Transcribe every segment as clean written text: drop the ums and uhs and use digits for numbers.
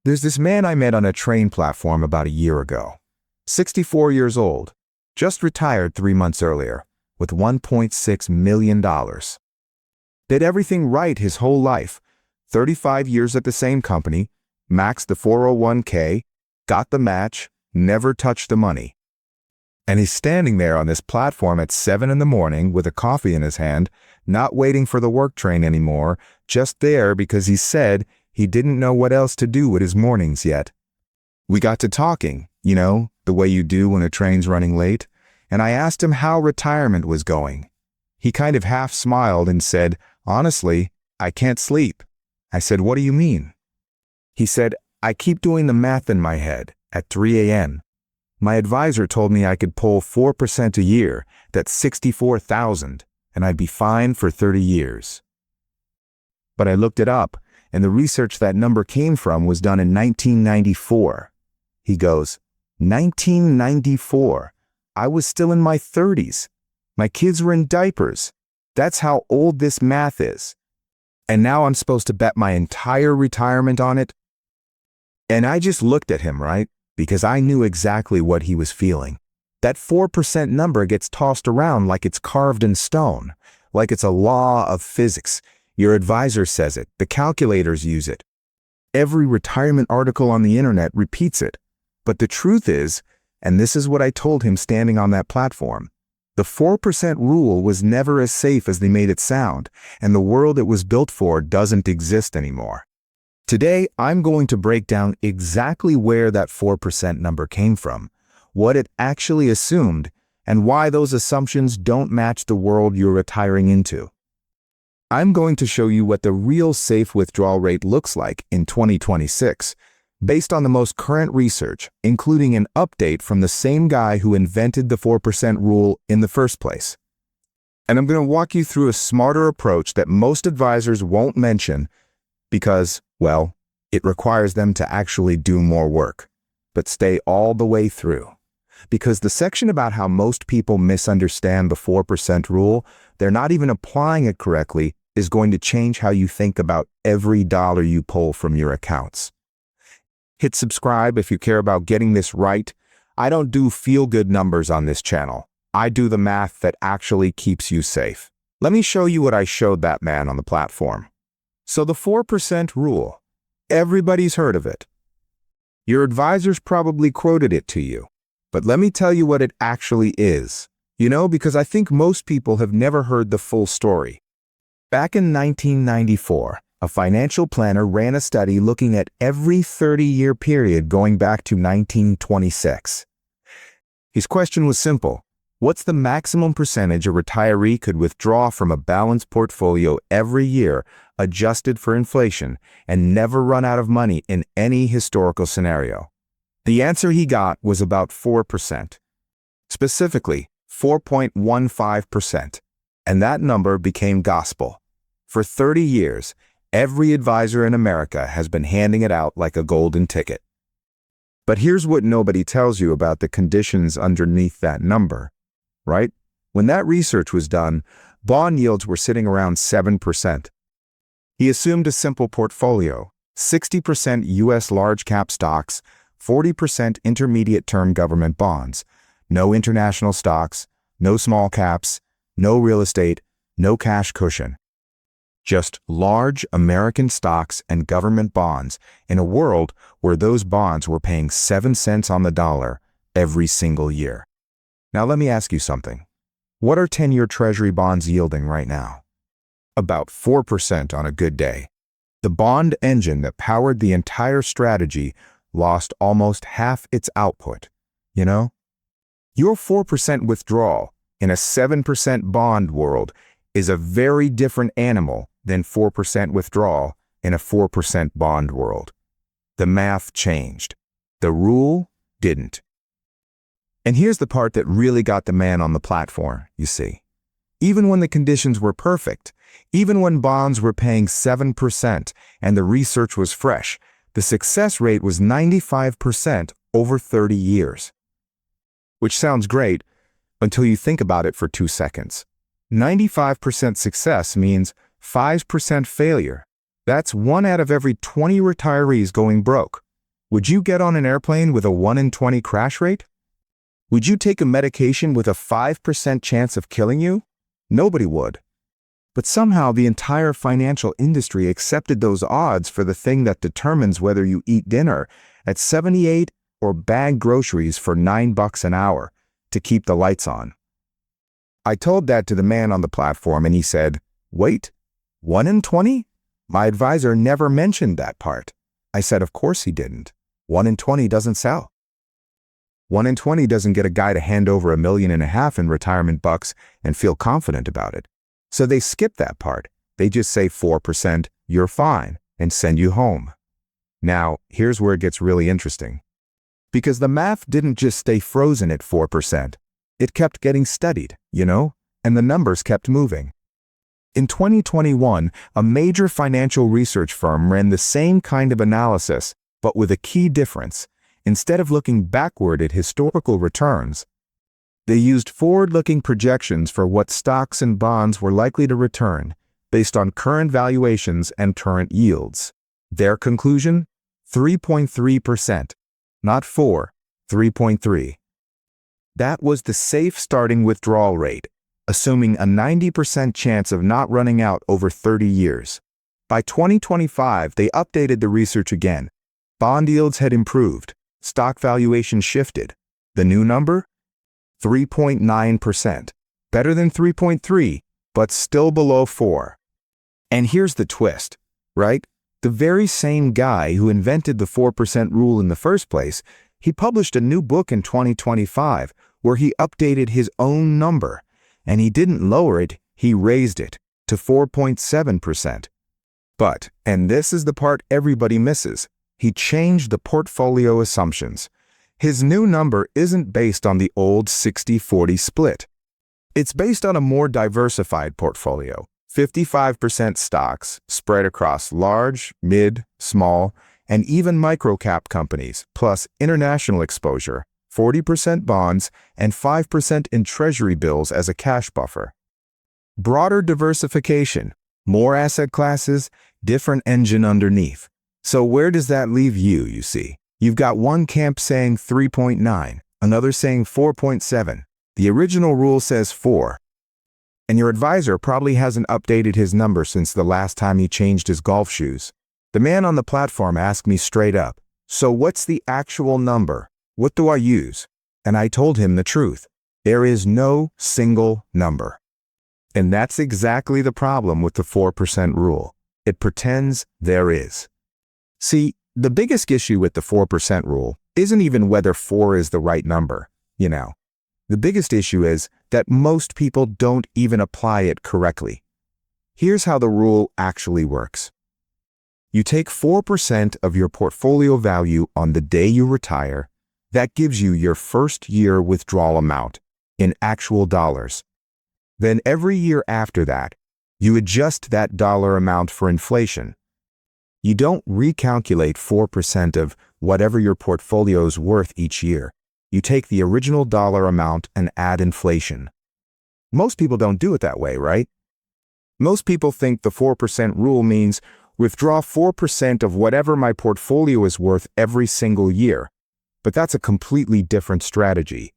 There's this man I met on a train platform about a year ago. 64 years old, just retired 3 months earlier, with $1.6 million. Did everything right his whole life. 35 years at the same company, maxed the 401k, got the match, never touched the money. And he's standing there on this platform at 7 in the morning with a coffee in his hand, not waiting for the work train anymore, just there because he said he didn't know what else to do with his mornings yet. We got to talking, the way you do when a train's running late, and I asked him how retirement was going. He kind of half smiled and said, "Honestly, I can't sleep." I said, "What do you mean?" He said, "I keep doing the math in my head at 3 a.m. My advisor told me I could pull 4% a year, that's 64,000, and I'd be fine for 30 years. But I looked it up, and the research that number came from was done in 1994. He goes, 1994? I was still in my 30s. My kids were in diapers. That's how old this math is. And now I'm supposed to bet my entire retirement on it?" And I just looked at him, right? Because I knew exactly what he was feeling. That 4% number gets tossed around like it's carved in stone, like it's a law of physics. Your advisor says it, the calculators use it. Every retirement article on the internet repeats it. But the truth is, and this is what I told him standing on that platform, the 4% rule was never as safe as they made it sound, and the world it was built for doesn't exist anymore. Today, I'm going to break down exactly where that 4% number came from, what it actually assumed, and why those assumptions don't match the world you're retiring into. I'm going to show you what the real safe withdrawal rate looks like in 2026, based on the most current research, including an update from the same guy who invented the 4% rule in the first place. And I'm going to walk you through a smarter approach that most advisors won't mention because, well, it requires them to actually do more work, but stay all the way through. Because the section about how most people misunderstand the 4% rule, they're not even applying it correctly, is going to change how you think about every dollar you pull from your accounts. Hit subscribe if you care about getting this right. I don't do feel-good numbers on this channel. I do the math that actually keeps you safe. Let me show you what I showed that man on the platform. So the 4% rule. Everybody's heard of it. Your advisors probably quoted it to you. But let me tell you what it actually is. Because I think most people have never heard the full story. Back in 1994, a financial planner ran a study looking at every 30-year period going back to 1926. His question was simple. What's the maximum percentage a retiree could withdraw from a balanced portfolio every year, adjusted for inflation, and never run out of money in any historical scenario? The answer he got was about 4%. Specifically, 4.15%. And that number became gospel. For 30 years, every advisor in America has been handing it out like a golden ticket. But here's what nobody tells you about the conditions underneath that number, right? When that research was done, bond yields were sitting around 7%. He assumed a simple portfolio, 60% U.S. large-cap stocks, 40% intermediate-term government bonds, no international stocks, no small caps, no real estate, no cash cushion. Just large American stocks and government bonds in a world where those bonds were paying 7 cents on the dollar every single year. Now let me ask you something. What are 10-year Treasury bonds yielding right now? About 4% on a good day. The bond engine that powered the entire strategy lost almost half its output. Your 4% withdrawal in a 7% bond world is a very different animal than 4% withdrawal in a 4% bond world. The math changed. The rule didn't. And here's the part that really got the man on the platform, you see. Even when the conditions were perfect, even when bonds were paying 7% and the research was fresh, the success rate was 95% over 30 years. Which sounds great until you think about it for 2 seconds. 95% success means 5% failure. That's 1 out of every 20 retirees going broke. Would you get on an airplane with a 1 in 20 crash rate? Would you take a medication with a 5% chance of killing you? Nobody would. But somehow the entire financial industry accepted those odds for the thing that determines whether you eat dinner at 78 or bag groceries for $9 an hour to keep the lights on. I told that to the man on the platform and he said, "Wait, 1 in 20? My advisor never mentioned that part." I said, "Of course he didn't. 1 in 20 doesn't sell. 1 in 20 doesn't get a guy to hand over $1.5 million in retirement bucks and feel confident about it. So they skip that part. They just say 4%, you're fine, and send you home." Now, here's where it gets really interesting. Because the math didn't just stay frozen at 4%. It kept getting studied, and the numbers kept moving. In 2021, a major financial research firm ran the same kind of analysis, but with a key difference. Instead of looking backward at historical returns, they used forward-looking projections for what stocks and bonds were likely to return based on current valuations and current yields. Their conclusion? 3.3%. Not 4, 3.3. That was the safe starting withdrawal rate, assuming a 90% chance of not running out over 30 years. By 2025, they updated the research again. Bond yields had improved. Stock valuation shifted. The new number? 3.9%. Better than 3.3, but still below 4. And here's the twist, right? The very same guy who invented the 4% rule in the first place, he published a new book in 2025 where he updated his own number, and he didn't lower it, he raised it to 4.7%. But, and this is the part everybody misses, he changed the portfolio assumptions. His new number isn't based on the old 60-40 split. It's based on a more diversified portfolio, 55% stocks spread across large, mid, small, and even micro-cap companies, plus international exposure, 40% bonds, and 5% in treasury bills as a cash buffer. Broader diversification, more asset classes, different engine underneath. So where does that leave you, you see? You've got one camp saying 3.9, another saying 4.7. The original rule says 4. And your advisor probably hasn't updated his number since the last time he changed his golf shoes. The man on the platform asked me straight up, "So what's the actual number? What do I use?" And I told him the truth. There is no single number. And that's exactly the problem with the 4% rule. It pretends there is. See, the biggest issue with the 4% rule isn't even whether 4 is the right number, The biggest issue is that most people don't even apply it correctly. Here's how the rule actually works. You take 4% of your portfolio value on the day you retire. That gives you your first year withdrawal amount in actual dollars. Then every year after that, you adjust that dollar amount for inflation. You don't recalculate 4% of whatever your portfolio's worth each year. You take the original dollar amount and add inflation. Most people don't do it that way, right? Most people think the 4% rule means withdraw 4% of whatever my portfolio is worth every single year. But that's a completely different strategy.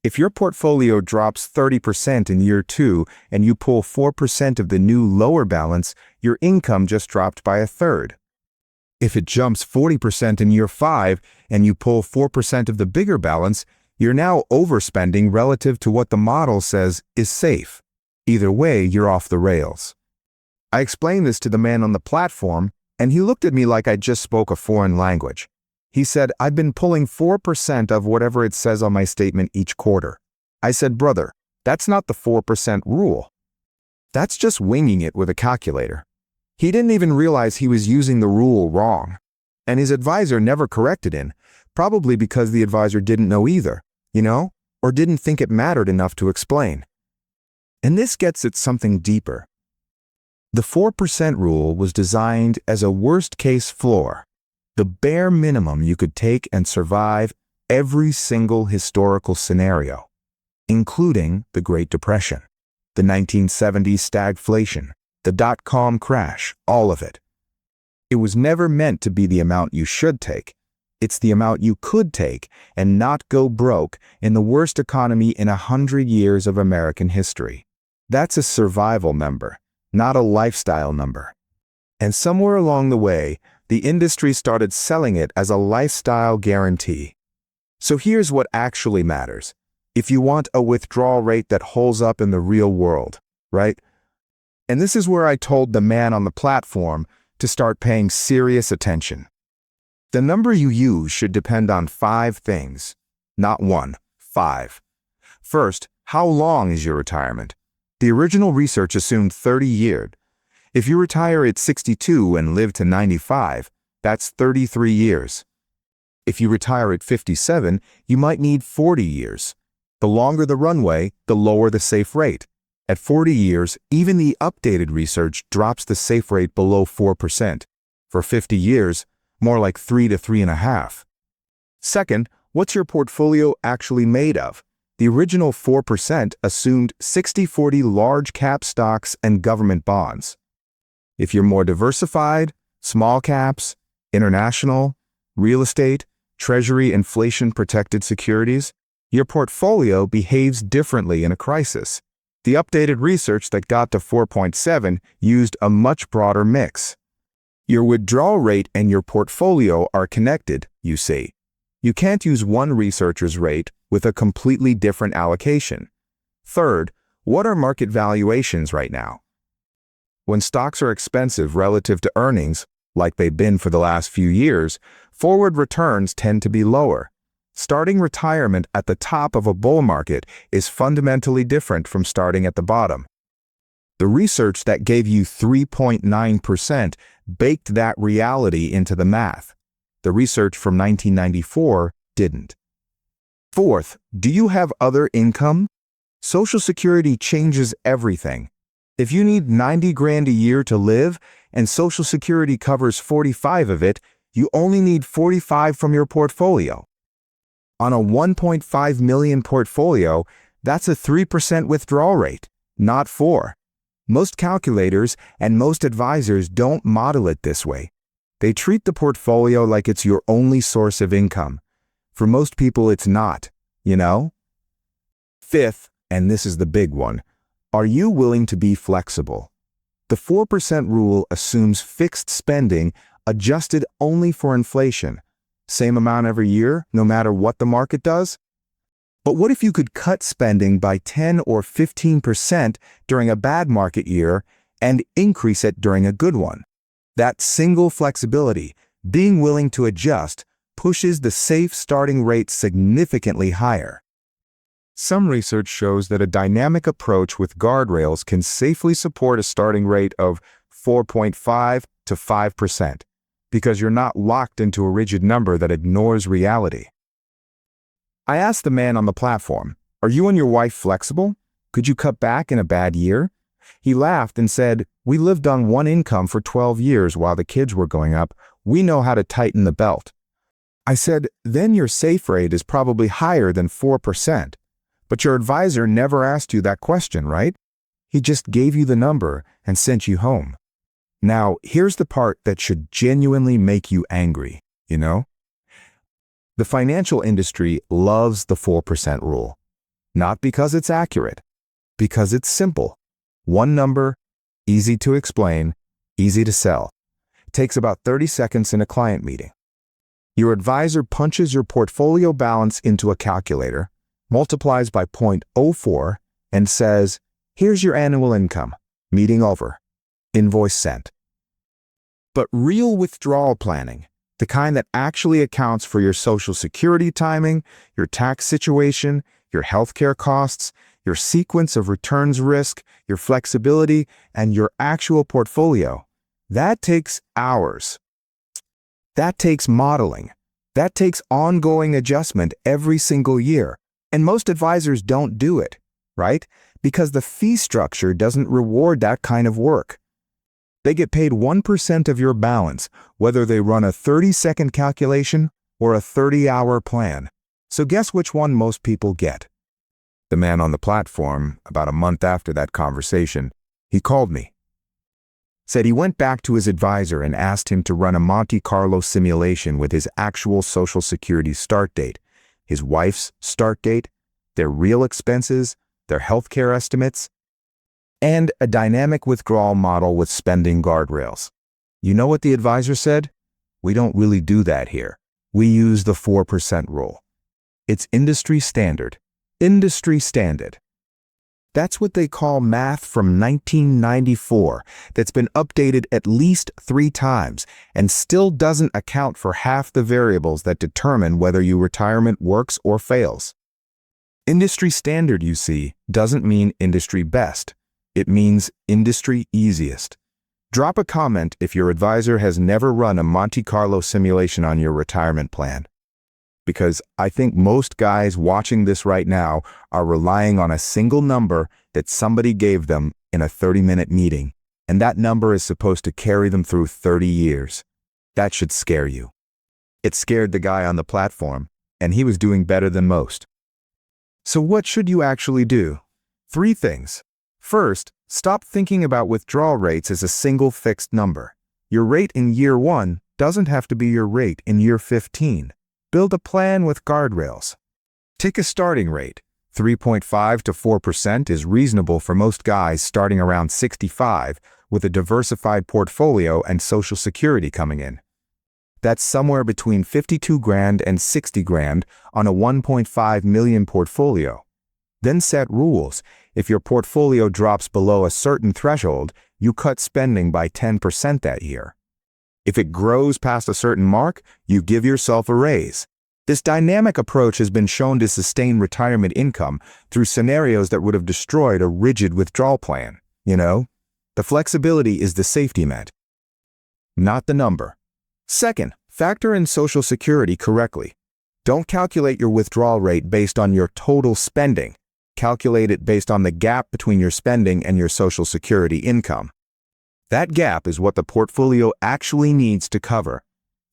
If your portfolio drops 30% in year 2 and you pull 4% of the new lower balance, your income just dropped by a third. If it jumps 40% in year 5 and you pull 4% of the bigger balance, you're now overspending relative to what the model says is safe. Either way, you're off the rails. I explained this to the man on the platform, and he looked at me like I just spoke a foreign language. He said, "I've been pulling 4% of whatever it says on my statement each quarter." I said, "Brother, that's not the 4% rule. That's just winging it with a calculator." He didn't even realize he was using the rule wrong. And his advisor never corrected him, probably because the advisor didn't know either, or didn't think it mattered enough to explain. And this gets at something deeper. The 4% rule was designed as a worst-case floor. The bare minimum you could take and survive every single historical scenario, including the Great Depression, the 1970s stagflation, the dot-com crash, all of it. It was never meant to be the amount you should take. It's the amount you could take and not go broke in the worst economy in 100 years of American history. That's a survival number, not a lifestyle number. And somewhere along the way, the industry started selling it as a lifestyle guarantee. So here's what actually matters. If you want a withdrawal rate that holds up in the real world, right? And this is where I told the man on the platform to start paying serious attention. The number you use should depend on 5 things, not 1, 5. First, how long is your retirement? The original research assumed 30 years. If you retire at 62 and live to 95, that's 33 years. If you retire at 57, you might need 40 years. The longer the runway, the lower the safe rate. At 40 years, even the updated research drops the safe rate below 4%. For 50 years, more like 3 to 3.5. Second, what's your portfolio actually made of? The original 4% assumed 60-40 large cap stocks and government bonds. If you're more diversified, small caps, international, real estate, treasury inflation-protected securities, your portfolio behaves differently in a crisis. The updated research that got to 4.7 used a much broader mix. Your withdrawal rate and your portfolio are connected, you see. You can't use one researcher's rate with a completely different allocation. Third, what are market valuations right now? When stocks are expensive relative to earnings, like they've been for the last few years, forward returns tend to be lower. Starting retirement at the top of a bull market is fundamentally different from starting at the bottom. The research that gave you 3.9% baked that reality into the math. The research from 1994 didn't. Fourth, do you have other income? Social Security changes everything. If you need 90 grand a year to live and Social Security covers 45 of it, you only need 45 from your portfolio. On a 1.5 million portfolio, that's a 3% withdrawal rate, not 4. Most calculators and most advisors don't model it this way. They treat the portfolio like it's your only source of income. For most people, it's not, you know? Fifth, and this is the big one, are you willing to be flexible? The 4% rule assumes fixed spending adjusted only for inflation. Same amount every year, no matter what the market does? But what if you could cut spending by 10 or 15% during a bad market year and increase it during a good one? That single flexibility, being willing to adjust, pushes the safe starting rate significantly higher. Some research shows that a dynamic approach with guardrails can safely support a starting rate of 4.5 to 5%, because you're not locked into a rigid number that ignores reality. I asked the man on the platform, "Are you and your wife flexible? Could you cut back in a bad year?" He laughed and said, "We lived on one income for 12 years while the kids were growing up. We know how to tighten the belt." I said, "Then your safe rate is probably higher than 4%. But your advisor never asked you that question, right? He just gave you the number and sent you home." Now, here's the part that should genuinely make you angry, you know? The financial industry loves the 4% rule. Not because it's accurate, because it's simple. One number, easy to explain, easy to sell. It takes about 30 seconds in a client meeting. Your advisor punches your portfolio balance into a calculator, multiplies by 0.04, and says, "Here's your annual income. Meeting over. Invoice sent." But real withdrawal planning, the kind that actually accounts for your Social Security timing, your tax situation, your healthcare costs, your sequence of returns risk, your flexibility, and your actual portfolio, that takes hours. That takes modeling. That takes ongoing adjustment every single year. And most advisors don't do it, right? Because the fee structure doesn't reward that kind of work. They get paid 1% of your balance, whether they run a 30-second calculation or a 30-hour plan. So guess which one most people get? The man on the platform, about a month after that conversation, he called me. said he went back to his advisor and asked him to run a Monte Carlo simulation with his actual Social Security start date, his wife's start date, their real expenses, their healthcare estimates, and a dynamic withdrawal model with spending guardrails. You know what the advisor said? We don't really do that here. We use the 4% rule. It's industry standard. Industry standard. That's what they call math from 1994 that's been updated at least 3 times and still doesn't account for half the variables that determine whether your retirement works or fails. Industry standard, you see, doesn't mean industry best. It means industry easiest. Drop a comment if your advisor has never run a Monte Carlo simulation on your retirement plan. Because I think most guys watching this right now are relying on a single number that somebody gave them in a 30-minute meeting, and that number is supposed to carry them through 30 years. That should scare you. It scared the guy on the platform, and he was doing better than most. So what should you actually do? 3 things. First, stop thinking about withdrawal rates as a single fixed number. Your rate in year 1 doesn't have to be your rate in year 15. Build a plan with guardrails. Take a starting rate. 3.5 to 4% is reasonable for most guys starting around 65 with a diversified portfolio and Social Security coming in. That's somewhere between 52 grand and 60 grand on a 1.5 million portfolio. Then set rules. If your portfolio drops below a certain threshold, you cut spending by 10% that year. If it grows past a certain mark, you give yourself a raise. This dynamic approach has been shown to sustain retirement income through scenarios that would have destroyed a rigid withdrawal plan. You know, the flexibility is the safety net, not the number. Second, factor in Social Security correctly. Don't calculate your withdrawal rate based on your total spending. Calculate it based on the gap between your spending and your Social Security income. That gap is what the portfolio actually needs to cover.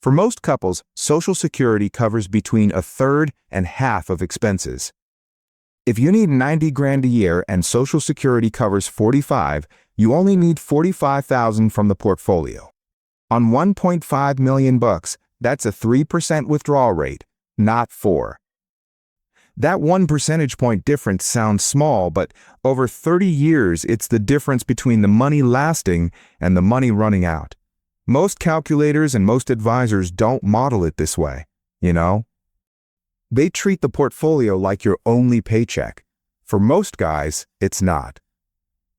For most couples, Social Security covers between a third and half of expenses. If you need 90 grand a year and Social Security covers 45, you only need 45,000 from the portfolio. On 1.5 million bucks, that's a 3% withdrawal rate, not 4. That 1 percentage point difference sounds small, but over 30 years, it's the difference between the money lasting and the money running out. Most calculators and most advisors don't model it this way, you know? They treat the portfolio like your only paycheck. For most guys, it's not.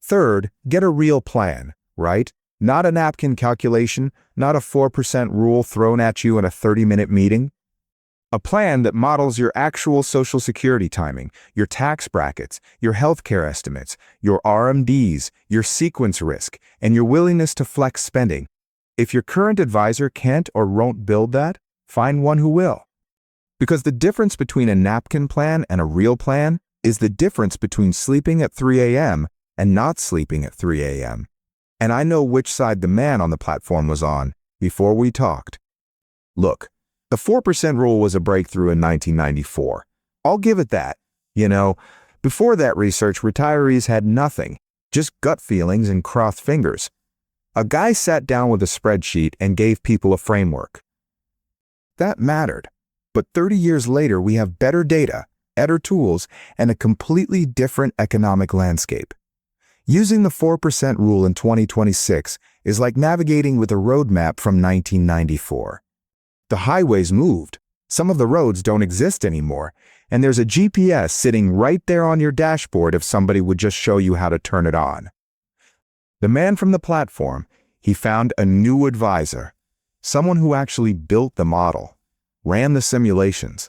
Third, get a real plan, right? Not a napkin calculation, not a 4% rule thrown at you in a 30-minute meeting. A plan that models your actual Social Security timing, your tax brackets, your healthcare estimates, your RMDs, your sequence risk, and your willingness to flex spending. If your current advisor can't or won't build that, find one who will. Because the difference between a napkin plan and a real plan is the difference between sleeping at 3 a.m. and not sleeping at 3 a.m. And I know which side the man on the platform was on before we talked. Look, the 4% rule was a breakthrough in 1994. I'll give it that. You know, before that research, retirees had nothing, just gut feelings and crossed fingers. A guy sat down with a spreadsheet and gave people a framework. That mattered. But 30 years later, we have better data, better tools, and a completely different economic landscape. Using the 4% rule in 2026 is like navigating with a roadmap from 1994. The highways moved, some of the roads don't exist anymore, and there's a GPS sitting right there on your dashboard if somebody would just show you how to turn it on. The man from the platform, he found a new advisor, someone who actually built the model, ran the simulations,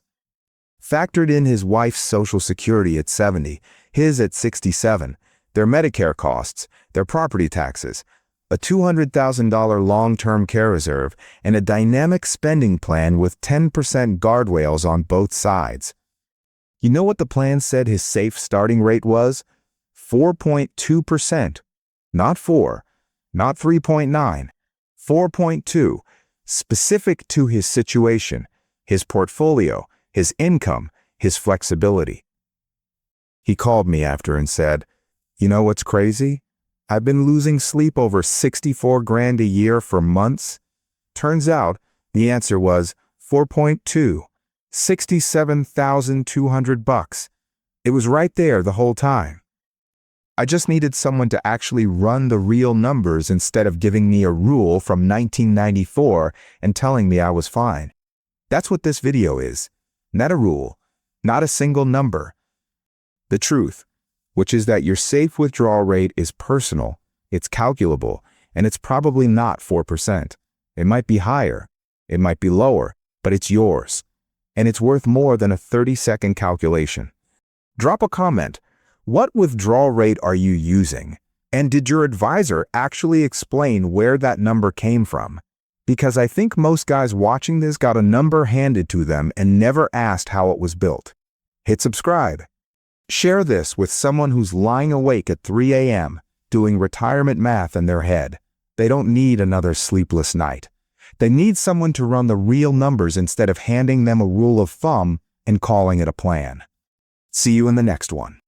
factored in his wife's Social Security at 70, his at 67, their Medicare costs, their property taxes, a $200,000 long-term care reserve, and a dynamic spending plan with 10% guardrails on both sides. You know what the plan said his safe starting rate was? 4.2%. Not 4, not 3.9, 4.2, specific to his situation, his portfolio, his income, his flexibility. He called me after and said, "You know what's crazy? I've been losing sleep over 64 grand a year for months. Turns out the answer was 4.2, 67,200 bucks. It was right there the whole time. I just needed someone to actually run the real numbers instead of giving me a rule from 1994 and telling me I was fine. That's what this video is. Not a rule, not a single number. The truth, which is that your safe withdrawal rate is personal, it's calculable, and it's probably not 4%. It might be higher, it might be lower, but it's yours. And it's worth more than a 30-second calculation. Drop a comment. What withdrawal rate are you using? And did your advisor actually explain where that number came from? Because I think most guys watching this got a number handed to them and never asked how it was built. Hit subscribe. Share this with someone who's lying awake at 3 a.m. doing retirement math in their head. They don't need another sleepless night. They need someone to run the real numbers instead of handing them a rule of thumb and calling it a plan. See you in the next one.